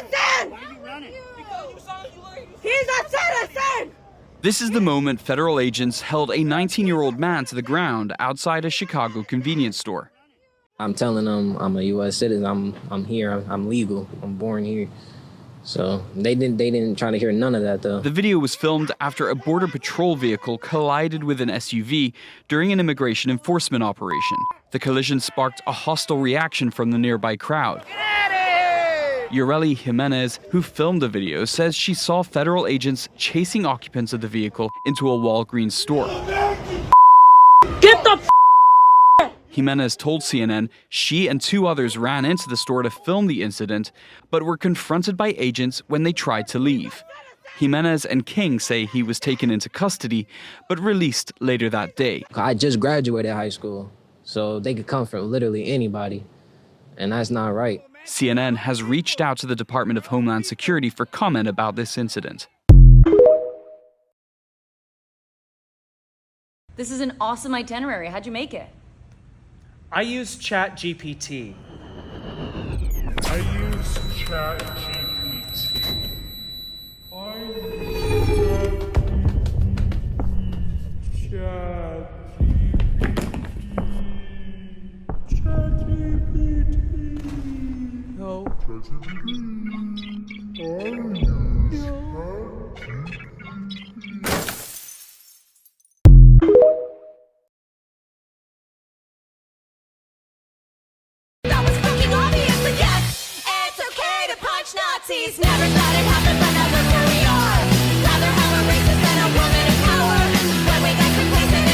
citizen! Why are you running? Because you saw you He's a citizen! This is the moment federal agents held a 19-year-old man to the ground outside a Chicago convenience store. I'm telling them I'm a U.S. citizen. I'm here. I'm legal. I'm born here. So they didn't try to hear none of that, though. The video was filmed after a Border Patrol vehicle collided with an SUV during an immigration enforcement operation. The collision sparked a hostile reaction from the nearby crowd. Yoreli Jimenez, who filmed the video, says she saw federal agents chasing occupants of the vehicle into a Walgreens store. Get the Jimenez told CNN she and two others ran into the store to film the incident, but were confronted by agents when they tried to leave. Jimenez and King say he was taken into custody, but released later that day. I just graduated high school, so they could come from literally anybody, and that's not right. CNN has reached out to the Department of Homeland Security for comment about this incident. This is an awesome itinerary. How'd you make it? I use ChatGPT. Nazis never thought it happened, but now look where we are. Rather have a racist than a woman in power. When we got complacent.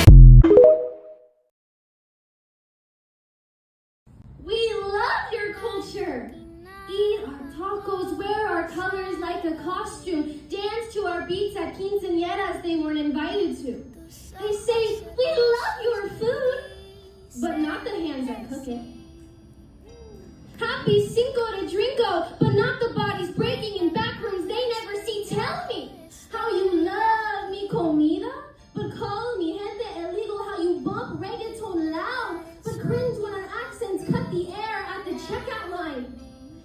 We love your culture. Eat our tacos, wear our colors like a costume, dance to our beats at quinceañeras they weren't invited to. They say, we love your food, but not the hands that cook it. Happy Cinco de Drinko, but not the bodies breaking in back rooms they never see. Tell me how you love mi comida, but call me gente illegal. How you bump reggaeton loud, but cringe when our accents cut the air at the checkout line.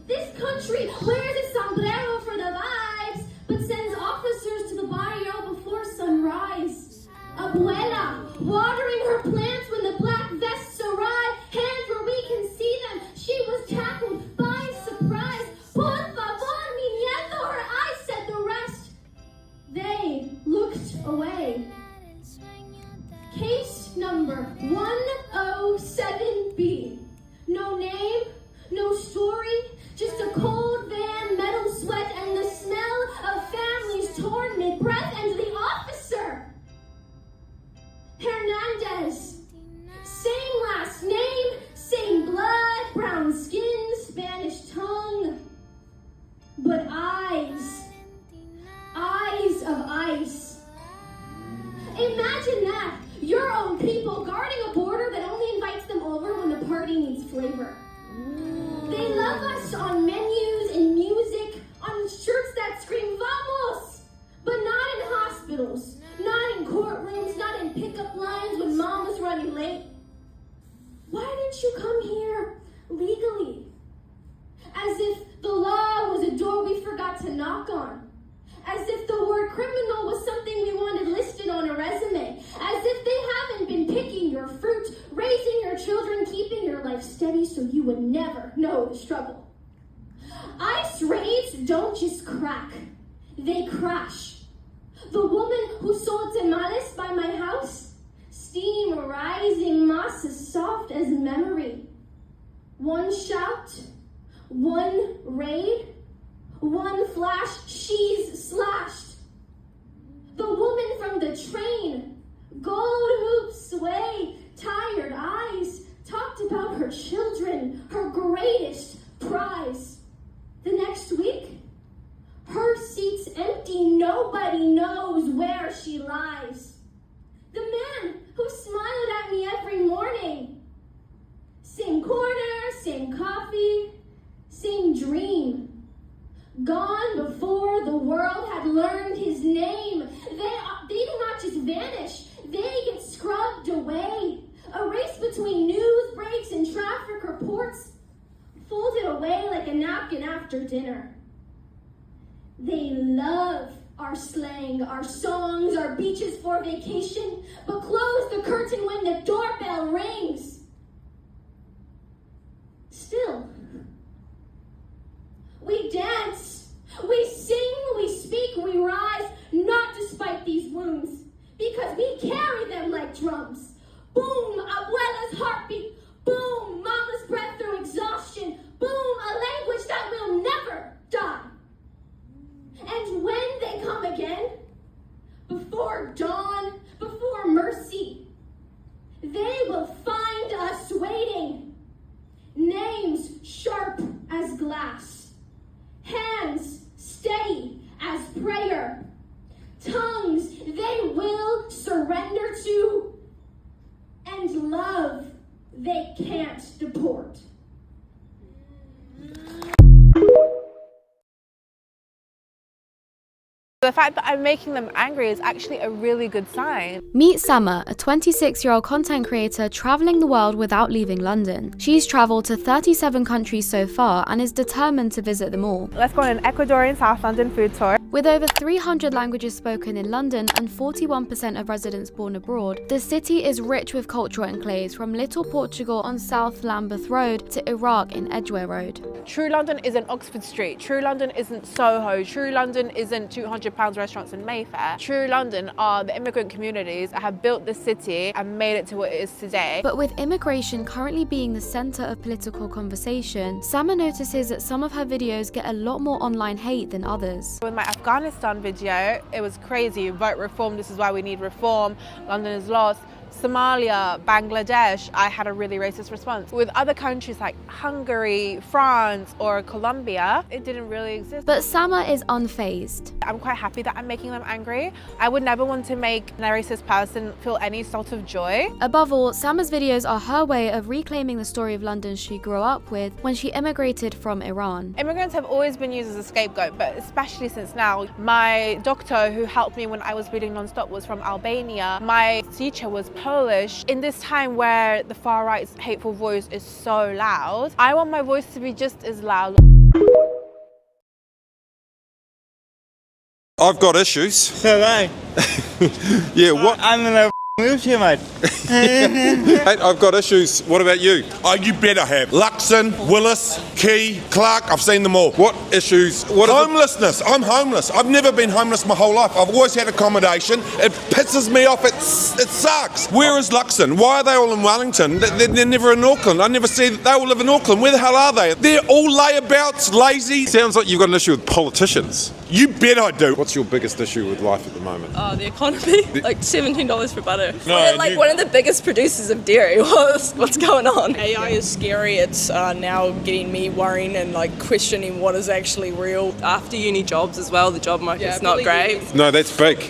This country wears a sombrero for the vibes, but sends officers to the barrio before sunrise. Abuela, watering her plants when the black vests arrive, hands where we can see them. She was tackled by surprise. Por favor, mi nieto, her eyes said the rest. They looked away. Case number 107B. No name, no story, just a cold van, metal sweat, and the smell of families torn mid-breath, and the officer. Hernandez. Same last name, same blood, brown skin, Spanish tongue. But eyes of ice. Imagine that, your own people guarding a border that only invites them over when the party needs flavor. They love us on menus and music, on shirts that scream vamos, but not in hospitals, not in courtrooms, not in pickup lines when mom was running late. Why didn't you come here legally? As if the law was a door we forgot to knock on. As if the word criminal was something we wanted listed on a resume. As if they haven't been picking your fruit, raising your children, keeping your life steady so you would never know the struggle. ICE raids don't just crack, they crash. The woman who sold tamales by my house, steam rising, moss as soft as memory. One shout, one raid, one flash, she's slashed. The woman from the train, gold hoops sway, tired eyes, talked about her children, her greatest prize. The next week, her seat's empty, nobody knows where she lies. The man who smiled at me every morning, same corner, same coffee, same dream. Gone before the world had learned his name. They do not just vanish, they get scrubbed away. A race between news breaks and traffic reports, folded away like a napkin after dinner. They love our slang, our songs, our beaches for vacation, but close the curtain when the doorbell rings. Still, we dance, we sing, we speak, we rise, not despite these wounds, because we carry them like drums. Boom, abuela's heartbeat. Boom, mama's breath through exhaustion. Boom, a language that will never die. And when they come again, before dawn, before mercy, they will find us waiting. Names sharp as glass, hands steady as prayer, tongues they will surrender to, and love they can't deport. The fact that I'm making them angry is actually a really good sign. Meet Summer, a 26-year-old content creator traveling the world without leaving London. She's traveled to 37 countries so far and is determined to visit them all. Let's go on an Ecuadorian South London food tour. With over 300 languages spoken in London and 41% of residents born abroad, the city is rich with cultural enclaves from Little Portugal on South Lambeth Road to Iraq in Edgware Road. True London isn't Oxford Street. True London isn't Soho. True London isn't £200 restaurants in Mayfair. True London are the immigrant communities that have built the city and made it to what it is today. But with immigration currently being the centre of political conversation, Summer notices that some of her videos get a lot more online hate than others. With my Afghanistan video, it was crazy. Vote reform, this is why we need reform. London is lost. Somalia, Bangladesh, I had a really racist response. With other countries like Hungary, France, or Colombia, it didn't really exist. But Summer is unfazed. I'm quite happy that I'm making them angry. I would never want to make a racist person feel any sort of joy. Above all, Summer's videos are her way of reclaiming the story of London she grew up with when she immigrated from Iran. Immigrants have always been used as a scapegoat, but especially since now. My doctor who helped me when I was bleeding non-stop was from Albania. My teacher was Polish. In this time where the far right's hateful voice is so loud, I want my voice to be just as loud. I've got issues. So they. Yeah, what? I'm in a wheelchair, mate. Mate, I've got issues. What about you? Oh, you better have. Luxon, Willis, Key, Clark, I've seen them all. What issues? What is it? Homelessness. I'm homeless. I've never been homeless my whole life. I've always had accommodation. It pisses me off. It sucks. Where is Luxon? Why are they all in Wellington? They're never in Auckland. I never see that they all live in Auckland. Where the hell are they? They're all layabouts, lazy. Sounds like you've got an issue with politicians. You bet I do. What's your biggest issue with life at the moment? The economy. Like $17 for butter. No, We're like one of the biggest producers of dairy. What's going on? AI is scary. It's now getting me worrying and like questioning what is actually real. After uni jobs as well, the job market's not great. No, that's big.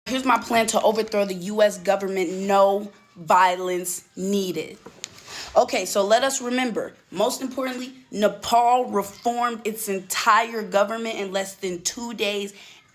Here's my plan to overthrow the U.S. government. No violence needed. Okay, so let us remember, most importantly, Nepal reformed its entire government in less than 2 days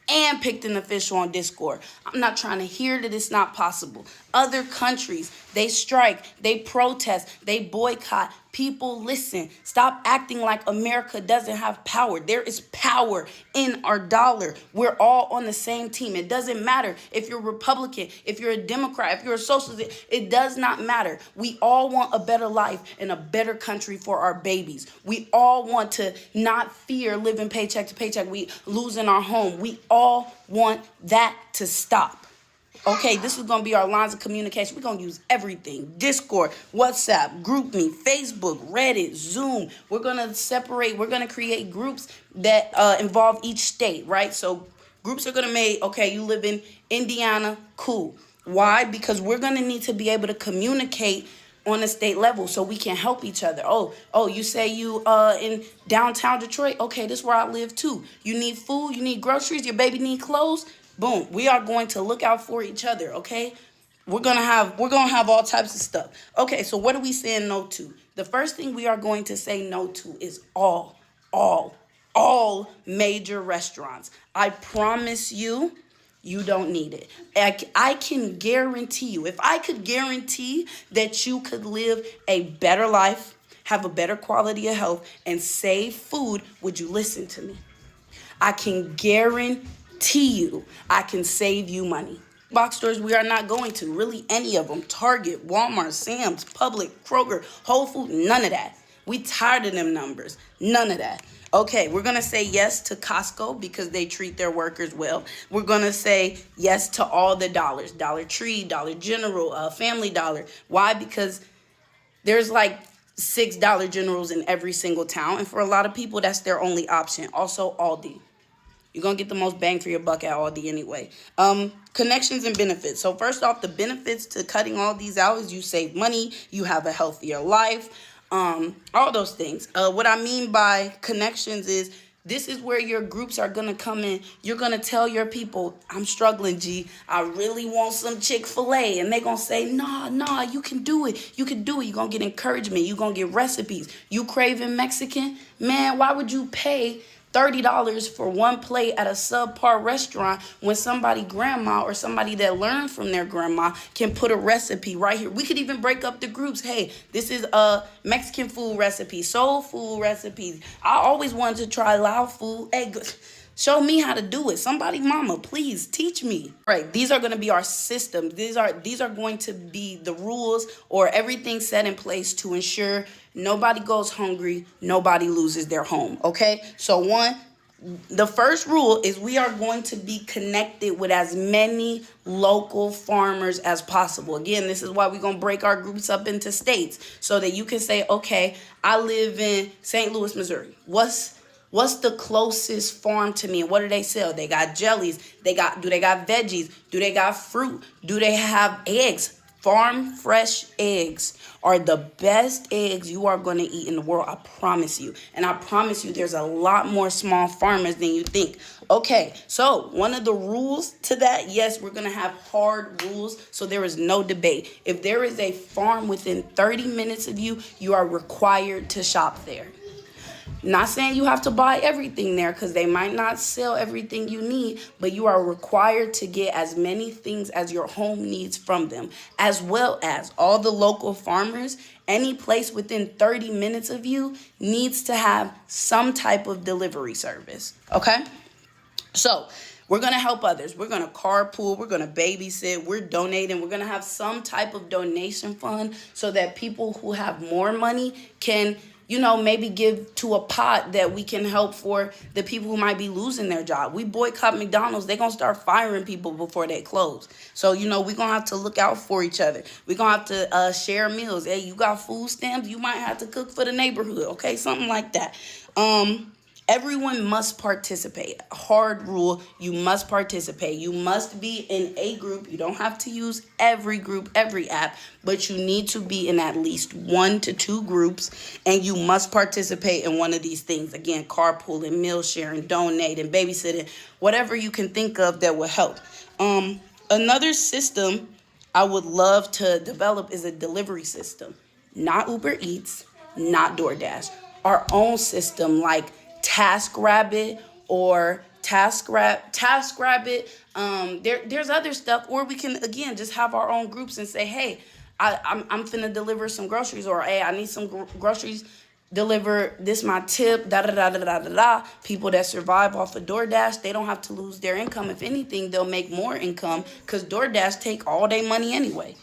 and picked an official on Discord. I'm not trying to hear that it's not possible. Other countries, they strike, they protest, they boycott. People, listen, stop acting like America doesn't have power. There is power in our dollar. We're all on the same team. It doesn't matter if you're Republican, if you're a Democrat, if you're a socialist. It does not matter. We all want a better life and a better country for our babies. We all want to not fear living paycheck to paycheck. We losing our home. We all want that to stop. Okay, this is going to be our lines of communication. We're going to use everything. Discord, WhatsApp, GroupMe, Facebook, Reddit, Zoom. We're going to separate. We're going to create groups that involve each state, right? So groups are going to make, okay, you live in Indiana, cool. Why? Because we're going to need to be able to communicate on a state level so we can help each other. Oh, you say you in downtown Detroit? Okay, this is where I live too. You need food, you need groceries, your baby need clothes. Boom, we are going to look out for each other, okay? We're gonna have all types of stuff. Okay, so what are we saying no to? The first thing we are going to say no to is all major restaurants. I promise you, you don't need it. I can guarantee you, if I could guarantee that you could live a better life have a better quality of health, and save food, would you listen to me? I can guarantee you I can save you money. Box stores we are not going to, really any of them. Target, Walmart, Sam's, Publix, Kroger, Whole Foods, none of that. We tired of them numbers, none of that. Okay, we're gonna say yes to Costco because they treat their workers well. We're gonna say yes to all the dollars, Dollar Tree, Dollar General, Family Dollar. Why? Because there's like $6 Generals in every single town, and for a lot of people, that's their only option. Also, Aldi. You're going to get the most bang for your buck at Aldi anyway. Connections and benefits. So first off, the benefits to cutting all these out is you save money, you have a healthier life, all those things. What I mean by connections is this is where your groups are going to come in. You're going to tell your people, I'm struggling, G. I really want some Chick-fil-A. And they're going to say, nah, you can do it. You can do it. You're going to get encouragement. You're going to get recipes. You craving Mexican? Man, why would you pay $30 for one plate at a subpar restaurant when somebody grandma or somebody that learned from their grandma can put a recipe right here? We could even break up the groups. Hey, this is a Mexican food recipe, soul food recipes. I always wanted to try Lao food. Hey, show me how to do it. Somebody, mama, please teach me. Right, these are going to be our systems. These are going to be the rules or everything set in place to ensure nobody goes hungry, nobody loses their home, okay? So one, the first rule is we are going to be connected with as many local farmers as possible. Again, this is why we're going to break our groups up into states so that you can say, okay, I live in St. Louis, Missouri. What's the closest farm to me and what do they sell? They got jellies. Do they got veggies? Do they got fruit? Do they have eggs? Farm fresh eggs are the best eggs you are going to eat in the world. I promise you. And I promise you there's a lot more small farmers than you think. Okay, so one of the rules to that, yes, we're going to have hard rules, so there is no debate. If there is a farm within 30 minutes of you, you are required to shop there. Not saying you have to buy everything there because they might not sell everything you need, but you are required to get as many things as your home needs from them, as well as all the local farmers. Any place within 30 minutes of you needs to have some type of delivery service, okay? So we're going to help others. We're going to carpool. We're going to babysit. We're donating. We're going to have some type of donation fund so that people who have more money can maybe give to a pot that we can help for the people who might be losing their job. We boycott McDonald's. They're going to start firing people before they close. So, we're going to have to look out for each other. We're going to have to share meals. Hey, you got food stamps? You might have to cook for the neighborhood, okay? Something like that. Everyone must participate. Hard rule, you must participate. You must be in a group. You don't have to use every group, every app, but you need to be in at least 1 to 2 groups, and you must participate in one of these things. Again, carpooling, meal sharing, donating, babysitting, whatever you can think of that will help. Another system I would love to develop is a delivery system. Not Uber Eats, not DoorDash. Our own system like TaskRabbit or TaskRabbit. There's other stuff, or we can again just have our own groups and say, hey, I'm finna deliver some groceries, or hey, I need some groceries deliver. This my tip. Da da da da da da da. People that survive off of DoorDash, they don't have to lose their income. If anything, they'll make more income because DoorDash take all their money anyway.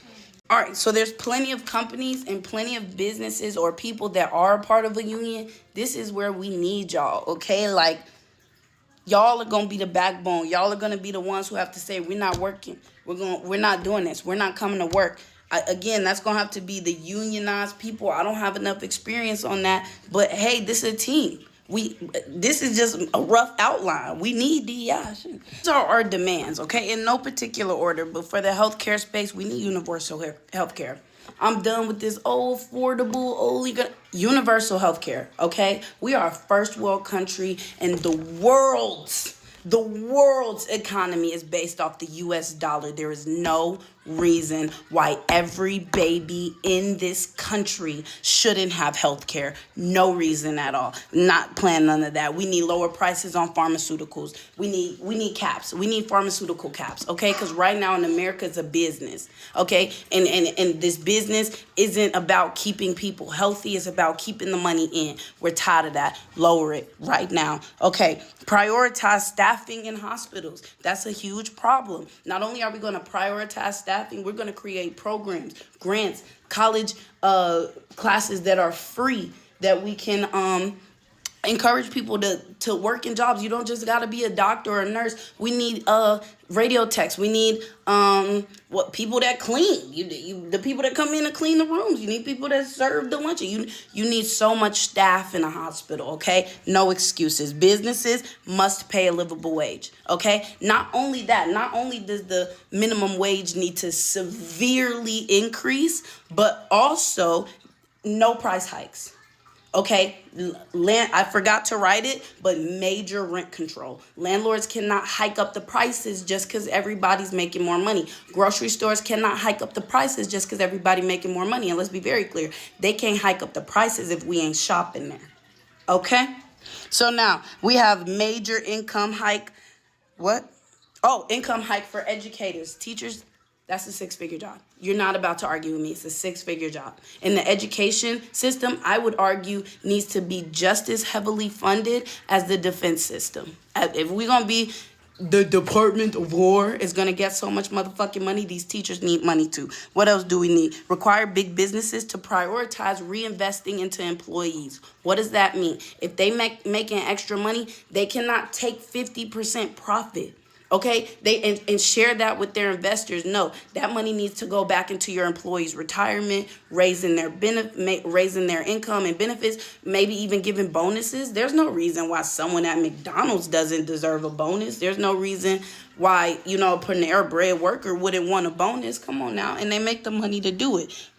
All right, so there's plenty of companies and plenty of businesses or people that are a part of a union. This is where we need y'all, okay? Like, y'all are going to be the backbone. Y'all are going to be the ones who have to say, we're not working. We're not doing this. We're not coming to work. Again, that's going to have to be the unionized people. I don't have enough experience on that. But, hey, this is a team. This is just a rough outline. We need DEI. These are our demands, okay? In no particular order, but for the healthcare space, we need universal healthcare. I'm done with this affordable, universal healthcare, okay? We are a first world country, and the world's economy is based off the U.S. dollar. There is no reason why every baby in this country shouldn't have health care. No reason at all. Not playing none of that. We need lower prices on pharmaceuticals. We need caps. We need pharmaceutical caps, okay? Because right now in America it's a business, okay? And this business isn't about keeping people healthy. It's about keeping the money in. We're tired of that. Lower it right now, okay? Prioritize staffing in hospitals. That's a huge problem. Not only are we going to prioritize staffing, we're going to create programs, grants, college classes that are free that we can encourage people to work in jobs. You don't just got to be a doctor or a nurse. We need radio techs. We need people that clean. The people that come in and clean the rooms. You need people that serve the lunch. You need so much staff in a hospital, okay? No excuses. Businesses must pay a livable wage, okay? Not only that, not only does the minimum wage need to severely increase, but also no price hikes. Okay, I forgot to write it, but major rent control. Landlords cannot hike up the prices just because everybody's making more money. Grocery stores cannot hike up the prices just because everybody's making more money. And let's be very clear, they can't hike up the prices if we ain't shopping there. Okay? So now we have major income hike. What? Oh, income hike for educators, teachers. That's a six-figure job. You're not about to argue with me. It's a six-figure job. And the education system, I would argue, needs to be just as heavily funded as the defense system. If we're going to be the Department of War is going to get so much motherfucking money, these teachers need money too. What else do we need? Require big businesses to prioritize reinvesting into employees. What does that mean? If they making extra money, they cannot take 50% profit. Okay, and share that with their investors. No, that money needs to go back into your employees' retirement, raising their income and benefits, maybe even giving bonuses. There's no reason why someone at McDonald's doesn't deserve a bonus. There's no reason why, a Panera Bread worker wouldn't want a bonus. Come on now, and they make the money to do it.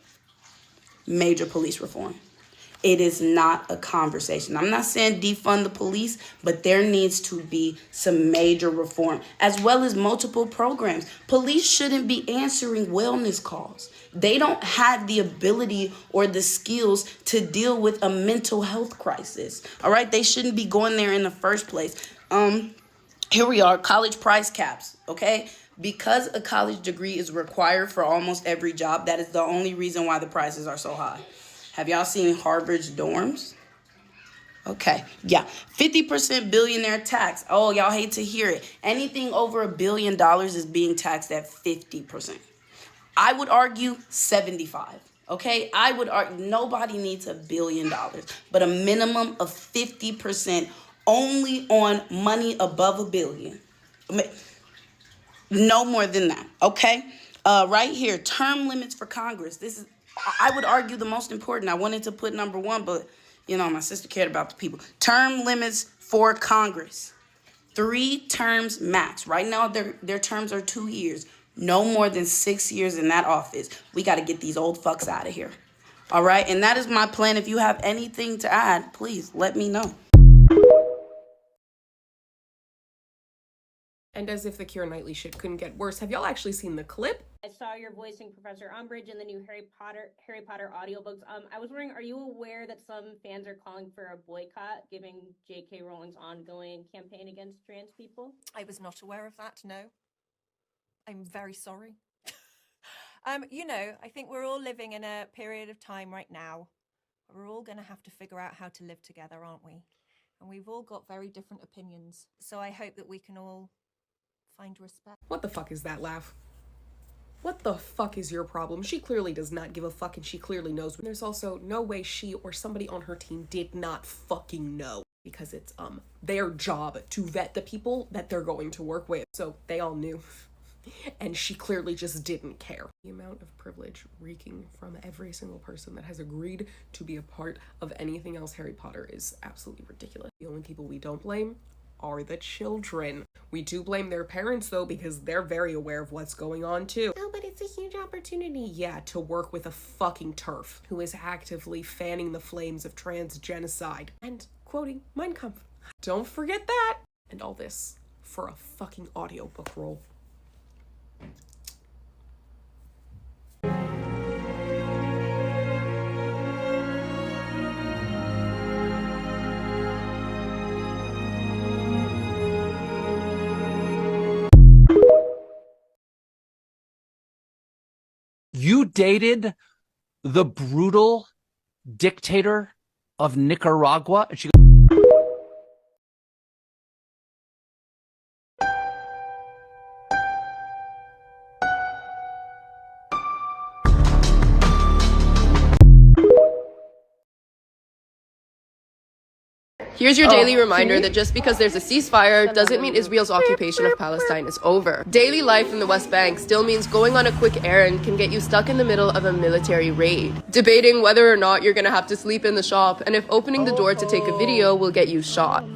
Major police reform. It is not a conversation. I'm not saying defund the police, but there needs to be some major reform, as well as multiple programs. Police shouldn't be answering wellness calls. They don't have the ability or the skills to deal with a mental health crisis. All right? They shouldn't be going there in the first place. Here we are, college price caps, okay? Because a college degree is required for almost every job, that is the only reason why the prices are so high. Have y'all seen Harvard's dorms? Okay, yeah. 50% billionaire tax. Oh, y'all hate to hear it. Anything over $1 billion is being taxed at 50%. I would argue 75. Okay, I would argue nobody needs $1 billion, but a minimum of 50% only on money above $1 billion. No more than that. Okay, right here, term limits for Congress. This is, I would argue, the most important. I wanted to put number one, but, my sister cared about the people. Term limits for Congress. 3 terms max. Right now, their terms are 2 years. No more than 6 years in that office. We got to get these old fucks out of here. All right? And that is my plan. If you have anything to add, please let me know. And as if the Keira Knightley shit couldn't get worse, have y'all actually seen the clip? I saw you're voicing Professor Umbridge in the new Harry Potter audiobooks. I was wondering, are you aware that some fans are calling for a boycott, giving J.K. Rowling's ongoing campaign against trans people? I was not aware of that, no. I'm very sorry. I think we're all living in a period of time right now. We're all going to have to figure out how to live together, aren't we? And we've all got very different opinions. So I hope that we can all find respect. What the fuck is that laugh? What the fuck is your problem? She clearly does not give a fuck, and she clearly knows. There's also no way she or somebody on her team did not fucking know, because it's their job to vet the people that they're going to work with. So they all knew. And she clearly just didn't care. The amount of privilege reeking from every single person that has agreed to be a part of anything else Harry Potter is absolutely ridiculous. The only people we don't blame are the children. We do blame their parents though, because they're very aware of what's going on too. Oh, but it's a huge opportunity. Yeah, to work with a fucking TERF who is actively fanning the flames of trans genocide and quoting Mein Kampf. Don't forget that. And all this for a fucking audiobook role. dated the brutal dictator of Nicaragua? And she Here's your daily reminder that just because there's a ceasefire doesn't mean Israel's occupation of Palestine is over. Daily life in the West Bank still means going on a quick errand can get you stuck in the middle of a military raid. Debating whether or not you're gonna have to sleep in the shop, and if opening the door to take a video will get you shot.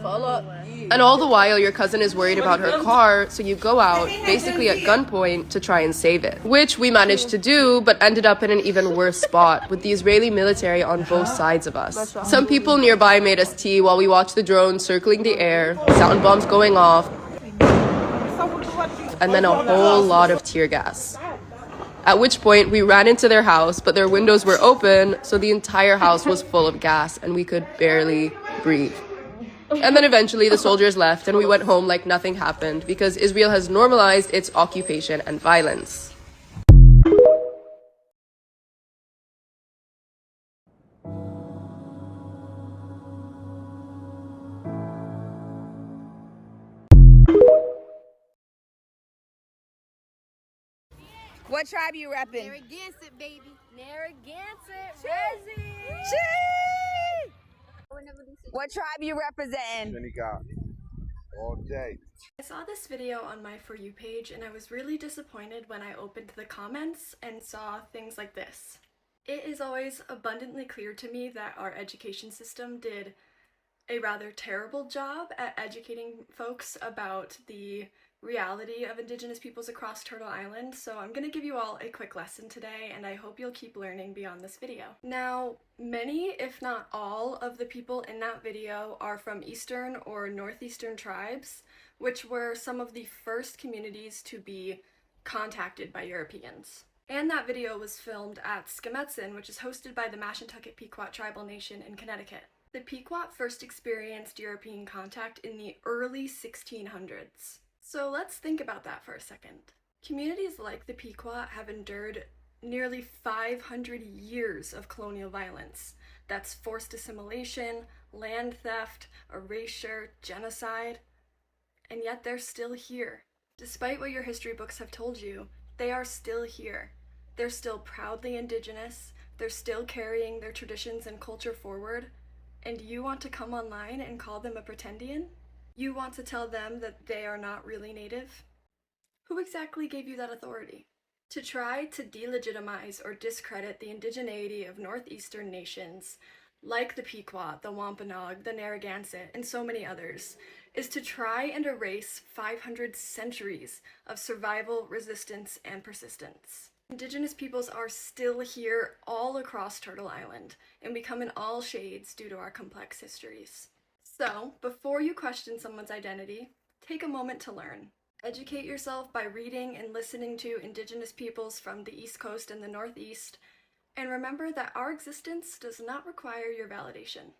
And all the while, your cousin is worried about her car, so you go out, basically at gunpoint, to try and save it. Which we managed to do, but ended up in an even worse spot, with the Israeli military on both sides of us. Some people nearby made us tea while we watched the drones circling the air, sound bombs going off, and then a whole lot of tear gas. At which point, we ran into their house, but their windows were open, so the entire house was full of gas, and we could barely breathe. And then eventually the soldiers left and we went home like nothing happened because Israel has normalized its occupation and violence. What tribe you repping? Narragansett, baby. Narragansett. What tribe you representing? All day. I saw this video on my For You page and I was really disappointed when I opened the comments and saw things like this. It is always abundantly clear to me that our education system did a rather terrible job at educating folks about the reality of Indigenous peoples across Turtle Island, so I'm gonna give you all a quick lesson today and I hope you'll keep learning beyond this video. Now, many, if not all, of the people in that video are from Eastern or Northeastern tribes, which were some of the first communities to be contacted by Europeans. And that video was filmed at Skametsin, which is hosted by the Mashantucket Pequot Tribal Nation in Connecticut. The Pequot first experienced European contact in the early 1600s. So let's think about that for a second. Communities like the Pequot have endured nearly 500 years of colonial violence. That's forced assimilation, land theft, erasure, genocide, and yet they're still here. Despite what your history books have told you, they are still here. They're still proudly Indigenous, they're still carrying their traditions and culture forward, and you want to come online and call them a pretendian? You want to tell them that they are not really Native? Who exactly gave you that authority? To try to delegitimize or discredit the indigeneity of northeastern nations, like the Pequot, the Wampanoag, the Narragansett, and so many others, is to try and erase 500 centuries of survival, resistance, and persistence. Indigenous peoples are still here all across Turtle Island, and we come in all shades due to our complex histories. So, before you question someone's identity, take a moment to learn. Educate yourself by reading and listening to Indigenous peoples from the East Coast and the Northeast, and remember that our existence does not require your validation.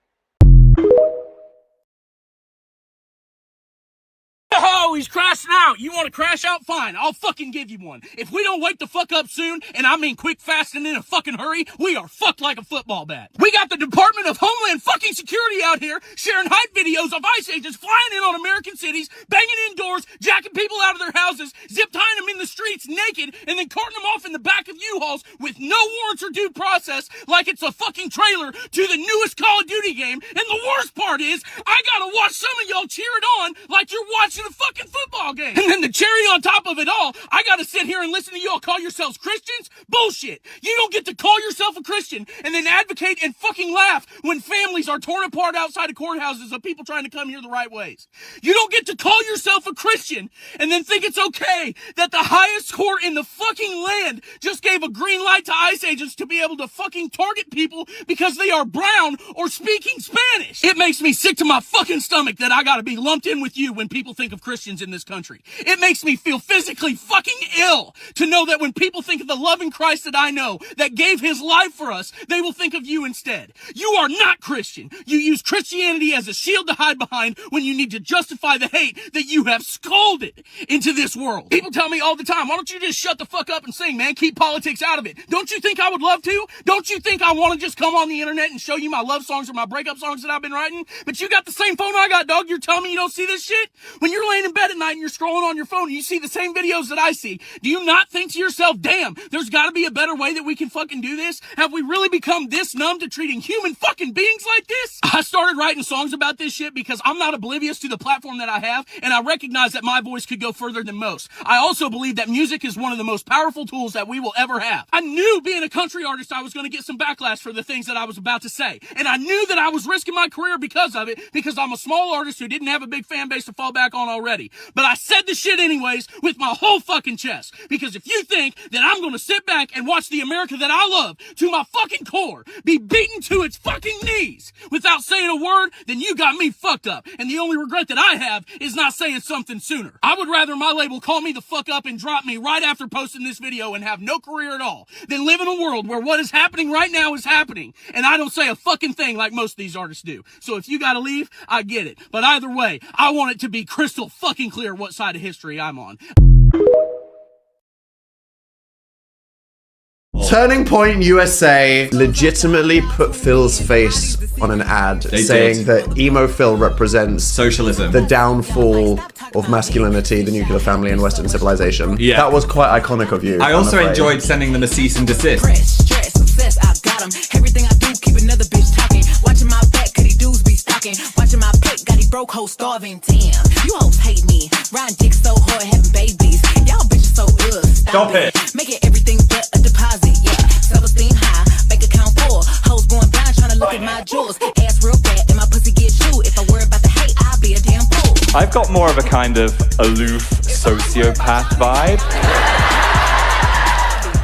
Oh, he's crashing out. You want to crash out? Fine, I'll fucking give you one. If we don't wake the fuck up soon, and I mean quick, fast, and in a fucking hurry, we are fucked like a football bat. We got the Department of Homeland fucking Security out here sharing hype videos of ICE agents flying in on American cities, banging in doors, jacking people out of their houses, zip tying them in the streets naked, and then carting them off in the back of U-Hauls with no warrants or due process like it's a fucking trailer to the newest Call of Duty game. And the worst part is, I gotta watch some of y'all cheer it on like you're watching a fucking football game. And then the cherry on top of it all, I gotta sit here and listen to y'all call yourselves Christians? Bullshit. You don't get to call yourself a Christian and then advocate and fucking laugh when families are torn apart outside of courthouses of people trying to come here the right ways. You don't get to call yourself a Christian and then think it's okay that the highest court in the fucking land just gave a green light to ICE agents to be able to fucking target people because they are brown or speaking Spanish. It makes me sick to my fucking stomach that I gotta be lumped in with you when people think of Christians Christians in this country. It makes me feel physically fucking ill to know that when people think of the loving Christ that I know, that gave his life for us, they will think of you instead. You are not Christian. You use Christianity as a shield to hide behind when you need to justify the hate that you have scalded into this world. People tell me all the time, why don't you just shut the fuck up and sing, man? Keep politics out of it. Don't you think I would love to? Don't you think I want to just come on the internet and show you my love songs or my breakup songs that I've been writing? But you got the same phone I got, dog. You're telling me you don't see this shit? When you're laying in bed at night and you're scrolling on your phone and you see the same videos that I see, do you not think to yourself, damn, there's got to be a better way that we can fucking do this? Have we really become this numb to treating human fucking beings like this? I started writing songs about this shit because I'm not oblivious to the platform that I have, and I recognize that my voice could go further than most. I also believe that music is one of the most powerful tools that we will ever have. I knew being a country artist I was going to get some backlash for the things that I was about to say, and I knew that I was risking my career because of it, because I'm a small artist who didn't have a big fan base to fall back on already. But I said the shit anyways with my whole fucking chest, because if you think that I'm going to sit back and watch the America that I love to my fucking core be beaten to its fucking knees without saying a word, then you got me fucked up. And the only regret that I have is not saying something sooner. I would rather my label call me the fuck up and drop me right after posting this video and have no career at all than live in a world where what is happening right now is happening and I don't say a fucking thing like most of these artists do. So if you gotta leave, I get it. But either way, I want it to be crystal fucking clear what side of history I'm on. Turning Point USA legitimately put Phil's face on an ad saying that emo Phil represents socialism, the downfall of masculinity, the nuclear family, and Western civilization. Yeah. That was quite iconic of you. I also enjoyed sending them a cease and desist. Everything I do, keep another bitch talking. Watching my back, cause these dudes be stalking. Watching my plate, got these broke hoes starving. Damn, you hoes hate me. Riding dick so hard, having babies. Y'all bitches so ugh. Stop it. Making everything but a deposit, yeah. Self-esteem high, bank account full. Hoes going blind, trying to look at my jewels. Ass real fat, and my pussy get chewed. If I worry about the hate, I'll be a damn fool. I've got more of a kind of aloof sociopath vibe,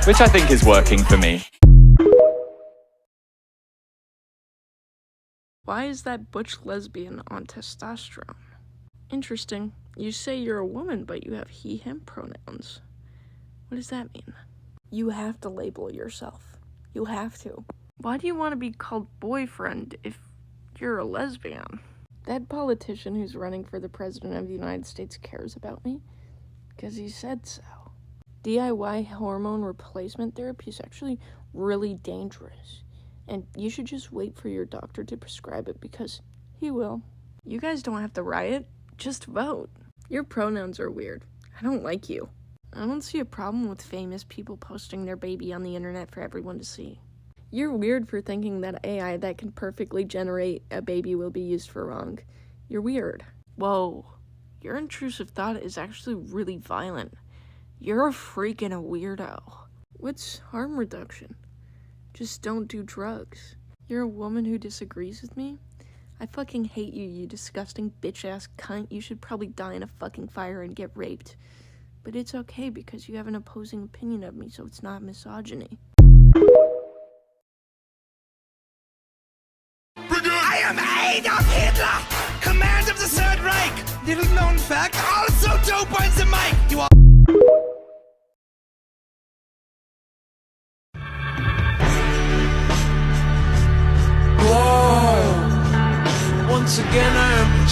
which I think is working for me. Why is that butch lesbian on testosterone? Interesting. You say you're a woman, but you have he, him pronouns. What does that mean? You have to label yourself. You have to. Why do you want to be called boyfriend if you're a lesbian? That politician who's running for the president of the United States cares about me because he said so. DIY hormone replacement therapy is actually really dangerous. And you should just wait for your doctor to prescribe it because he will. You guys don't have to riot, just vote. Your pronouns are weird. I don't like you. I don't see a problem with famous people posting their baby on the internet for everyone to see. You're weird for thinking that AI that can perfectly generate a baby will be used for wrong. You're weird. Whoa, your intrusive thought is actually really violent. You're a freak and a weirdo. What's harm reduction? Just don't do drugs. You're a woman who disagrees with me? I fucking hate you, you disgusting bitch-ass cunt. You should probably die in a fucking fire and get raped. But it's okay because you have an opposing opinion of me, so it's not misogyny. I am Adolf Hitler, command of the Third Reich. Little known fact, also 2 points a mic. You are. Once again I am